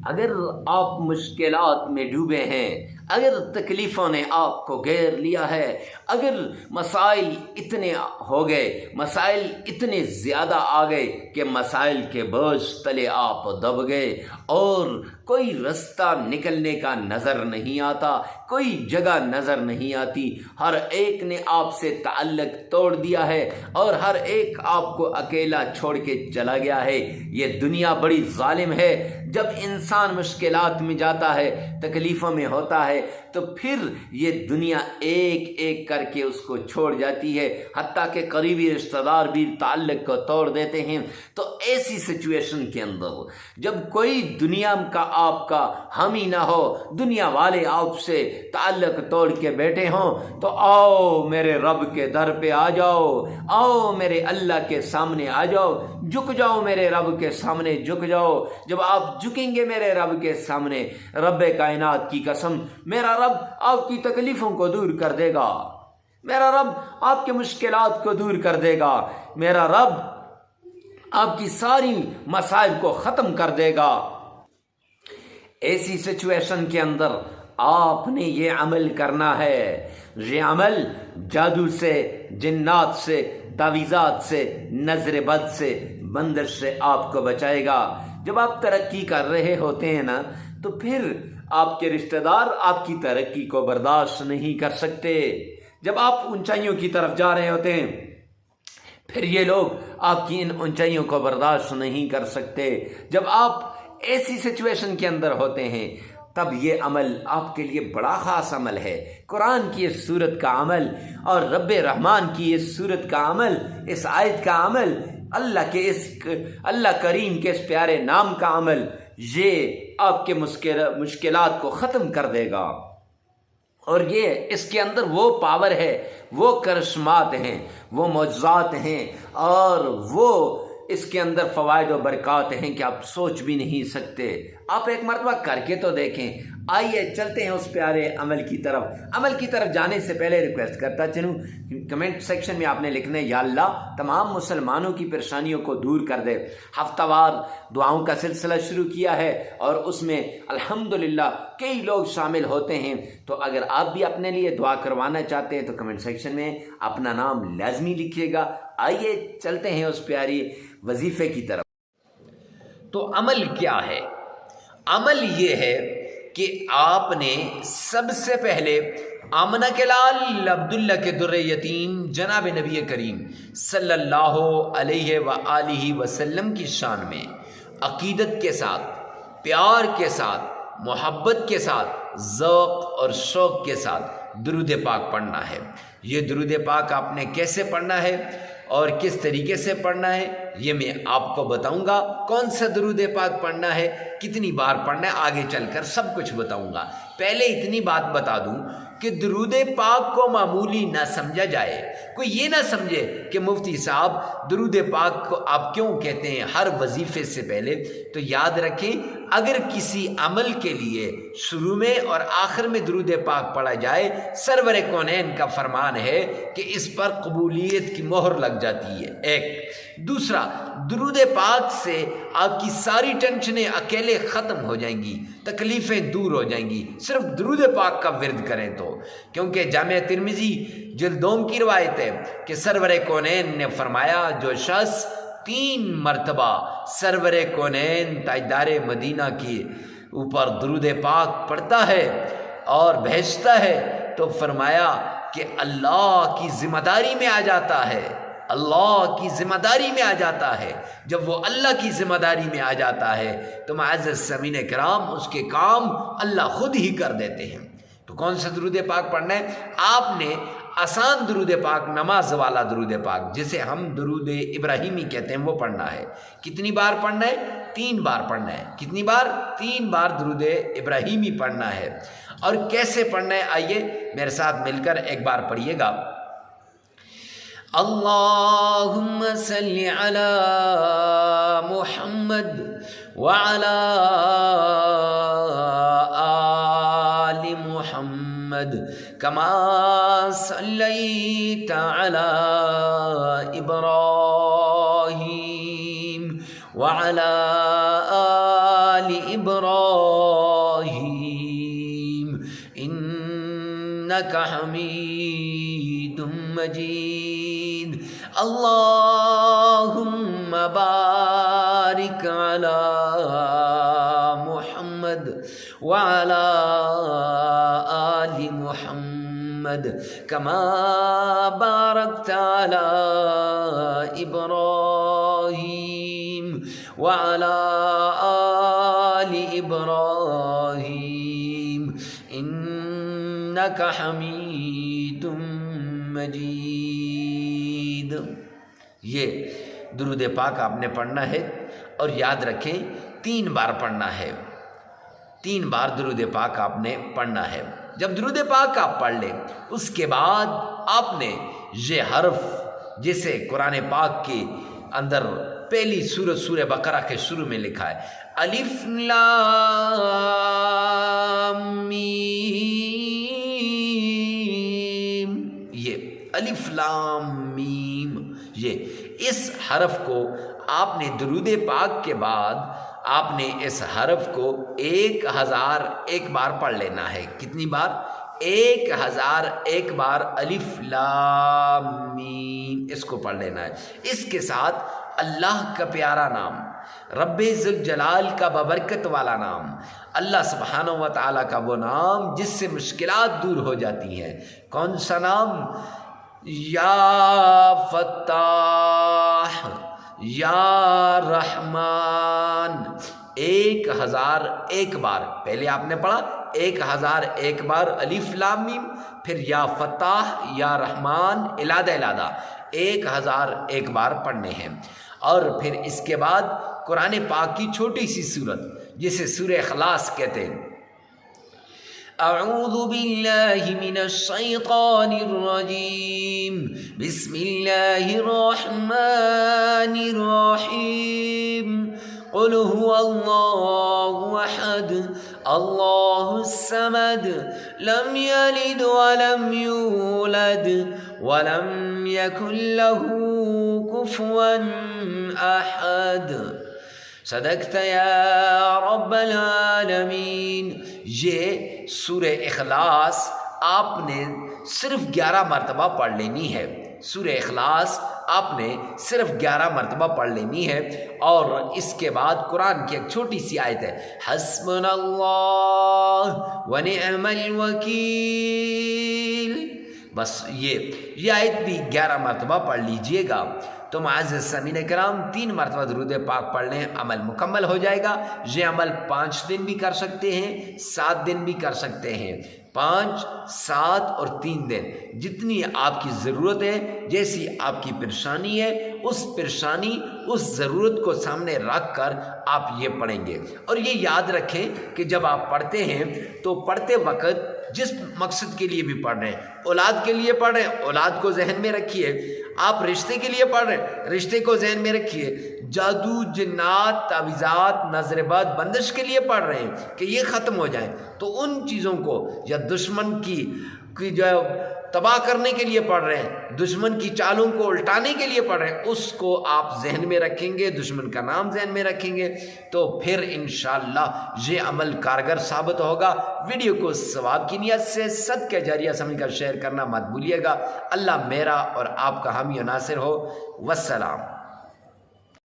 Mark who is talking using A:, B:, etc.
A: اگر آپ مشکلات میں ڈوبے ہیں، اگر تکلیفوں نے آپ کو گھیر لیا ہے، اگر مسائل اتنے ہو گئے، مسائل اتنے زیادہ آ گئے کہ مسائل کے بوجھ تلے آپ دب گئے اور کوئی رستہ نکلنے کا نظر نہیں آتا، کوئی جگہ نظر نہیں آتی، ہر ایک نے آپ سے تعلق توڑ دیا ہے اور ہر ایک آپ کو اکیلا چھوڑ کے چلا گیا ہے۔ یہ دنیا بڑی ظالم ہے۔ جب انسان مشکلات میں جاتا ہے، تکلیفوں میں ہوتا ہے، تو پھر یہ دنیا ایک ایک کر کے اس کو چھوڑ جاتی ہے، حتیٰ کہ قریبی رشتہ دار بھی تعلق کو توڑ دیتے ہیں۔ تو ایسی سچویشن کے اندر جب کوئی دنیا کا آپ کا حامی نہ ہو، دنیا والے آپ سے تعلق توڑ کے بیٹھے ہوں، تو آؤ میرے رب کے در پہ آ جاؤ، آؤ میرے اللہ کے سامنے آ جاؤ، جھک جاؤ میرے رب کے سامنے، جھک جاؤ۔ جب آپ جھکیں گے میرے رب کے سامنے، رب کائنات کی قسم، میرا رب آپ کی تکلیفوں کو دور کر دے گا، میرا رب آپ کے مشکلات کو دور کر دے گا، میرا رب آپ کی ساری مسائل کو ختم کر دے گا۔ ایسی سچویشن کے اندر آپ نے یہ عمل کرنا ہے۔ یہ عمل جادو سے، جنات سے، تعویذات سے، نظر بد سے، بندش سے آپ کو بچائے گا۔ جب آپ ترقی کر رہے ہوتے ہیں نا، تو پھر آپ کے رشتہ دار آپ کی ترقی کو برداشت نہیں کر سکتے۔ جب آپ اونچائیوں کی طرف جا رہے ہوتے ہیں، پھر یہ لوگ آپ کی ان اونچائیوں کو برداشت نہیں کر سکتے۔ جب آپ ایسی سچویشن کے اندر ہوتے ہیں، تب یہ عمل آپ کے لیے بڑا خاص عمل ہے۔ قرآن کی اس سورت کا عمل اور رب رحمان کی اس سورت کا عمل، اس آیت کا عمل، اللہ کریم کے اس پیارے نام کا عمل، یہ آپ کے مشکلات کو ختم کر دے گا۔ اور یہ اس کے اندر وہ پاور ہے، وہ کرشمات ہیں، وہ معجزات ہیں، اور وہ اس کے اندر فوائد و برکات ہیں کہ آپ سوچ بھی نہیں سکتے۔ آپ ایک مرتبہ کر کے تو دیکھیں۔ آئیے چلتے ہیں اس پیارے عمل کی طرف۔ عمل کی طرف جانے سے پہلے ریکویسٹ کرتا چلوں، کمنٹ سیکشن میں آپ نے لکھنا ہے یا اللہ تمام مسلمانوں کی پریشانیوں کو دور کر دے۔ ہفتہ وار دعاؤں کا سلسلہ شروع کیا ہے اور اس میں الحمدللہ کئی لوگ شامل ہوتے ہیں۔ تو اگر آپ بھی اپنے لیے دعا کروانا چاہتے ہیں تو کمنٹ سیکشن میں اپنا نام لازمی لکھیے گا۔ آئیے چلتے ہیں اس پیاری وظیفے کی طرف۔ تو عمل کیا ہے؟ عمل یہ ہے کہ آپ نے سب سے پہلے آمنہ کے لال عبداللہ کے در یتیم جناب نبی کریم صلی اللہ علیہ وآلہ وسلم کی شان میں عقیدت کے ساتھ، پیار کے ساتھ، محبت کے ساتھ، ذوق اور شوق کے ساتھ درود پاک پڑھنا ہے۔ یہ درود پاک آپ نے کیسے پڑھنا ہے اور کس طریقے سے پڑھنا ہے، یہ میں آپ کو بتاؤں گا۔ کون سا درود پاک پڑھنا ہے، کتنی بار پڑھنا ہے، آگے چل کر سب کچھ بتاؤں گا۔ پہلے اتنی بات بتا دوں کہ درود پاک کو معمولی نہ سمجھا جائے۔ کوئی یہ نہ سمجھے کہ مفتی صاحب درود پاک کو آپ کیوں کہتے ہیں ہر وظیفے سے پہلے۔ تو یاد رکھیں، اگر کسی عمل کے لیے شروع میں اور آخر میں درود پاک پڑھا جائے، سرور کونین کا فرمان ہے کہ اس پر قبولیت کی مہر لگ جاتی ہے۔ ایک دوسرا، درود پاک سے آپ کی ساری ٹینشنیں اکیلے ختم ہو جائیں گی، تکلیفیں دور ہو جائیں گی، صرف درود پاک کا ورد کریں تو۔ کیونکہ جامع ترمذی جلد 2 کی روایت ہے کہ سرور کونین نے فرمایا، جو شخص 3 مرتبہ سرور کونین تاجدار مدینہ کے اوپر درود پاک پڑھتا ہے اور بھیجتا ہے، تو فرمایا کہ اللہ کی ذمہ داری میں آ جاتا ہے، اللہ کی ذمہ داری میں آ جاتا ہے۔ جب وہ اللہ کی ذمہ داری میں آ جاتا ہے تو معزز سامعین کرام، اس کے کام اللہ خود ہی کر دیتے ہیں۔ تو کون سا درود پاک پڑھنا ہے؟ آپ نے آسان درود پاک، نماز والا درود پاک جسے ہم درود ابراہیمی کہتے ہیں، وہ پڑھنا ہے۔ کتنی بار پڑھنا ہے؟ 3 بار پڑھنا ہے۔ کتنی بار؟ 3 بار درود ابراہیمی پڑھنا ہے۔ اور کیسے پڑھنا ہے؟ آئیے میرے ساتھ مل کر ایک بار پڑھیے گا۔ اللہم صلی علی محمد وعلی آل محمد کما صلیت علی ابراہیم وعلی آل إبراهيم إنك حميد مجيد اللهم بارك على محمد وعلى آل محمد كما باركت على إبراهيم وعلى آل إبراهيم إنك حميد مجيد. یہ درود پاک آپ نے پڑھنا ہے اور یاد رکھیں 3 بار پڑھنا ہے. 3 بار درود پاک آپ نے پڑھنا ہے. جب درود پاک آپ پڑھ لیں اس کے بعد آپ نے یہ حرف جسے قرآن پاک کے اندر پہلی سورہ بقرہ کے شروع میں لکھا ہے الف لام میم، یہ الف لام میم، یہ اس حرف کو آپ نے درود پاک کے بعد آپ نے اس حرف کو 1001 بار پڑھ لینا ہے. کتنی بار؟ 1001 بار الف لام میم اس کو پڑھ لینا ہے. اس کے ساتھ اللہ کا پیارا نام، رب ذوالجلال کا ببرکت والا نام، اللہ سبحانہ و تعالیٰ کا وہ نام جس سے مشکلات دور ہو جاتی ہیں. کون سا نام؟ یا فتاح، یا رحمان. 1001 بار پہلے آپ نے پڑھا 1001 بار الف لام میم، پھر یا فتاح یا رحمان الادہ 1001 بار پڑھنے ہیں. اور پھر اس کے بعد قرآن پاک کی چھوٹی سی سورت جسے سورہ اخلاص کہتے ہیں. اعوذ باللہ من الشیطان الرجیم بسم اللہ الرحمن الرحیم قل هو اللہ احد اللہ الصمد لم یلد ولم یولد ولم یکن له کفوا احد صدقت یا رب العالمین. یہ سورہ اخلاص آپ نے صرف 11 مرتبہ پڑھ لینی ہے. سورہ اخلاص آپ نے صرف 11 مرتبہ پڑھ لینی ہے. اور اس کے بعد قرآن کی ایک چھوٹی سی آیت ہے حسبنا اللہ ونعم الوکیل. بس یہ آیت بھی 11 مرتبہ پڑھ لیجئے گا. تو معزز سامعین کرام 3 مرتبہ درود پاک پڑھ لیں، عمل مکمل ہو جائے گا. یہ عمل 5 دن بھی کر سکتے ہیں، 7 دن بھی کر سکتے ہیں. 5، 7 اور 3 دن جتنی آپ کی ضرورت ہے، جیسی آپ کی پریشانی ہے اس پریشانی اس ضرورت کو سامنے رکھ کر آپ یہ پڑھیں گے. اور یہ یاد رکھیں کہ جب آپ پڑھتے ہیں تو پڑھتے وقت جس مقصد کے لیے بھی پڑھ رہے ہیں، اولاد کے لیے پڑھ رہے ہیں اولاد کو ذہن میں رکھیے، آپ رشتے کے لیے پڑھ رہے ہیں رشتے کو ذہن میں رکھیے، جادو جنات تعویذات نظر بد بندش کے لیے پڑھ رہے ہیں کہ یہ ختم ہو جائیں، تو ان چیزوں کو یا دشمن کی جو تباہ کرنے کے لیے پڑھ رہے ہیں، دشمن کی چالوں کو الٹانے کے لیے پڑھ رہے ہیں، اس کو آپ ذہن میں رکھیں گے، دشمن کا نام ذہن میں رکھیں گے تو پھر انشاءاللہ یہ عمل کارگر ثابت ہوگا. ویڈیو کو ثواب کی نیت سے صدقہ جاریہ سمجھ کر شیئر کرنا مت بھولیے گا. اللہ میرا اور آپ کا حامی و ناصر ہو. والسلام.